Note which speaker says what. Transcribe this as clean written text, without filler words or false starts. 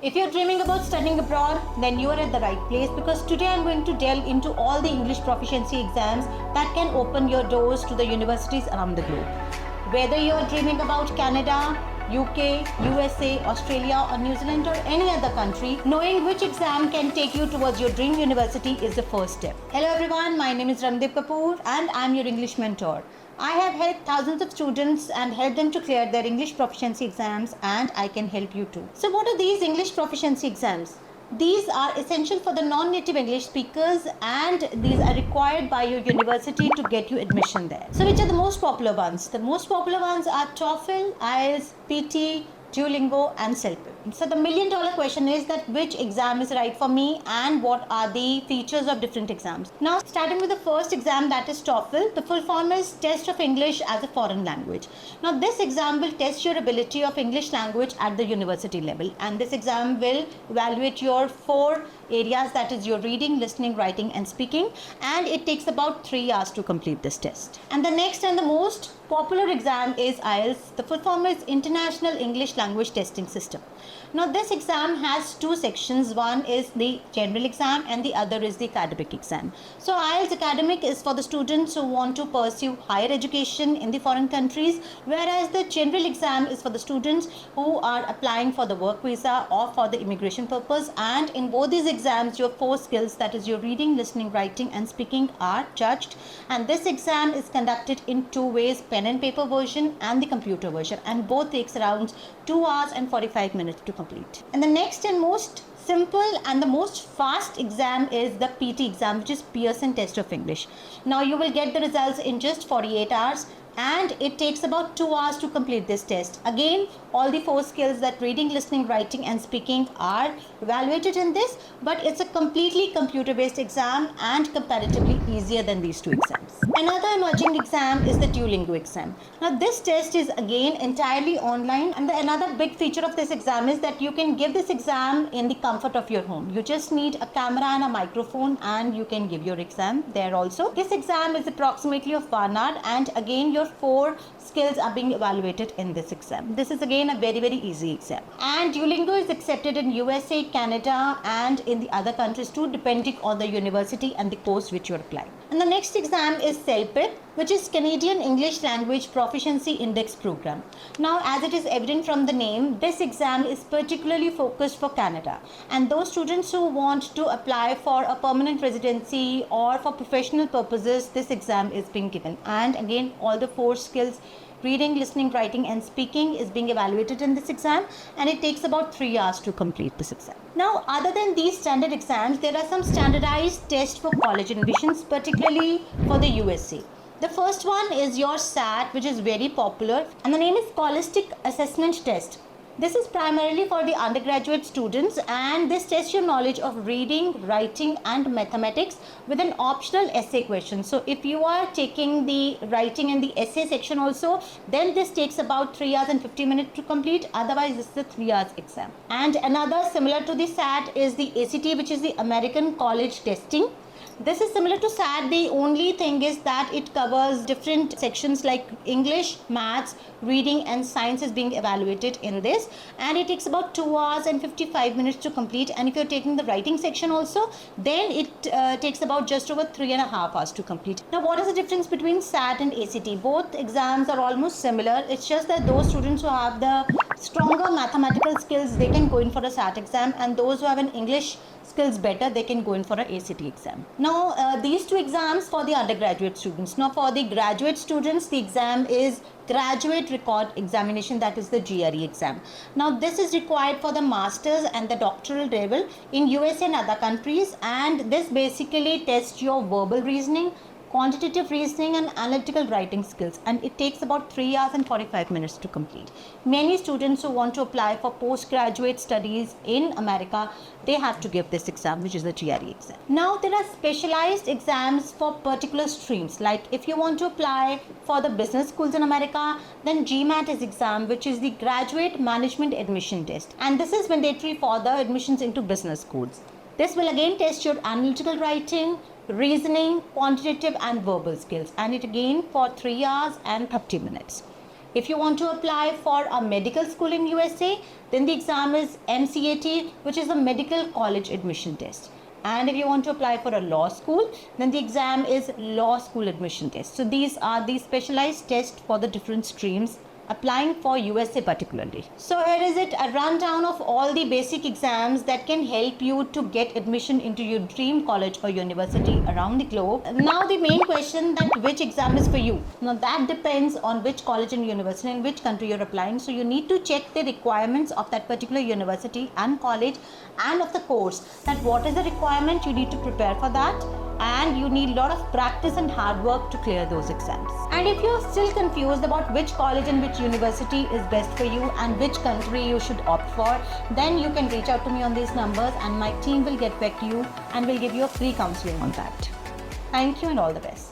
Speaker 1: If you're dreaming about studying abroad, then you are at the right place because today I'm going to delve into all the English proficiency exams that can open your doors to the universities around the globe. Whether you're dreaming about Canada, UK, USA, Australia, or New Zealand, or any other country, knowing which exam can take you towards your dream university is the first step. Hello everyone, my name is Randeep Kapoor and I'm your English mentor. I have helped thousands of students and helped them to clear their English proficiency exams, and I can help you too. So what are these English proficiency exams? These are essential for the non-native English speakers and these are required by your university to get you admission there. So which are the most popular ones? The most popular ones are TOEFL, IELTS, PT, Duolingo and CELPIP. So the million-dollar question is that which exam is right for me and what are the features of different exams. Now starting with the first exam, that is TOEFL. The full form is Test of English as a Foreign Language. Now this exam will test your ability of English language at the university level, and this exam will evaluate your 4 areas, that is your reading, listening, writing and speaking, and it takes about 3 hours to complete this test. And the next and the most popular exam is IELTS. The full form is International English Language Testing System. Now this exam has 2 sections. One is the general exam and the other is the academic exam. So IELTS academic is for the students who want to pursue higher education in the foreign countries, whereas the general exam is for the students who are applying for the work visa or for the immigration purpose. And in both these exams, your 4 skills, that is your reading, listening, writing and speaking, are judged. And this exam is conducted in 2 ways, pen and paper version and the computer version, and both takes around 2 hours and 45 minutes to complete. And the next and most simple and the most fast exam is the PT exam, which is Pearson Test of English. Now you will get the results in just 48 hours and it takes about 2 hours to complete this test. Again, all the 4 skills, that reading, listening, writing and speaking, are evaluated in this, but it's a completely computer based exam and comparatively easier than these 2 exams. Another emerging exam is the Duolingo exam. Now this test is again entirely online, and another big feature of this exam is that you can give this exam in the comfort of your home. You just need a camera and a microphone and you can give your exam there also. This exam is approximately of 1 hour, and again your 4 skills are being evaluated in this exam. This is again a very easy exam. And Duolingo is accepted in USA, Canada and in the other countries too, depending on the university and the course which you are applying. And the next exam is CELPIP, which is Canadian English Language Proficiency Index Program. Now as it is evident from the name, this exam is particularly focused for Canada, and those students who want to apply for a permanent residency or for professional purposes, this exam is being given. And again, all the 4 skills, reading, listening, writing and speaking, is being evaluated in this exam, and it takes about 3 hours to complete this exam. Now other than these standard exams, there are some standardized tests for college admissions, particularly for the USA. The first one is your SAT, which is very popular, and the name is Scholastic Assessment Test. This is primarily for the undergraduate students, and this tests your knowledge of reading, writing and mathematics with an optional essay question. So if you are taking the writing and the essay section also, then this takes about 3 hours and 50 minutes to complete. Otherwise this is a 3 hours exam. And another similar to the SAT is the ACT, which is the American College Testing. This is similar to SAT. The only thing is that it covers different sections like English, maths, reading and science is being evaluated in this, and it takes about 2 hours and 55 minutes to complete. And if you're taking the writing section also, then it takes about just over 3.5 hours to complete. Now what is the difference between SAT and ACT? Both exams are almost similar. It's just that those students who have the stronger mathematical skills, they can go in for a SAT exam, and those who have an English skills better, they can go in for an ACT exam. Now these 2 exams for the undergraduate students. Now for the graduate students, the exam is Graduate Record Examination, that is the GRE exam. Now this is required for the masters and the doctoral level in USA and other countries, and this basically tests your verbal reasoning, quantitative reasoning and analytical writing skills, and it takes about 3 hours and 45 minutes to complete. Many students who want to apply for postgraduate studies in America, they have to give this exam, which is the GRE exam. Now there are specialized exams for particular streams, like if you want to apply for the business schools in America, then GMAT is exam, which is the Graduate Management Admission Test, and this is mandatory for the admissions into business schools. This will again test your analytical writing, reasoning, quantitative and verbal skills, and it again for 3 hours and 30 minutes. If you want to apply for a medical school in USA, then the exam is MCAT, which is a medical college admission test. And if you want to apply for a law school, then the exam is law school admission test. So these are the specialized tests for the different streams applying for USA particularly. So here is it, a rundown of all the basic exams that can help you to get admission into your dream college or university around the globe. Now the main question, that which exam is for you. Now that depends on which college and university and which country you're applying. So you need to check the requirements of that particular university and college and of the course, that what is the requirement, you need to prepare for that, and you need a lot of practice and hard work to clear those exams. And if you're still confused about which college and which university is best for you and which country you should opt for, then you can reach out to me on these numbers and my team will get back to you and will give you a free counseling on that. Thank you and all the best.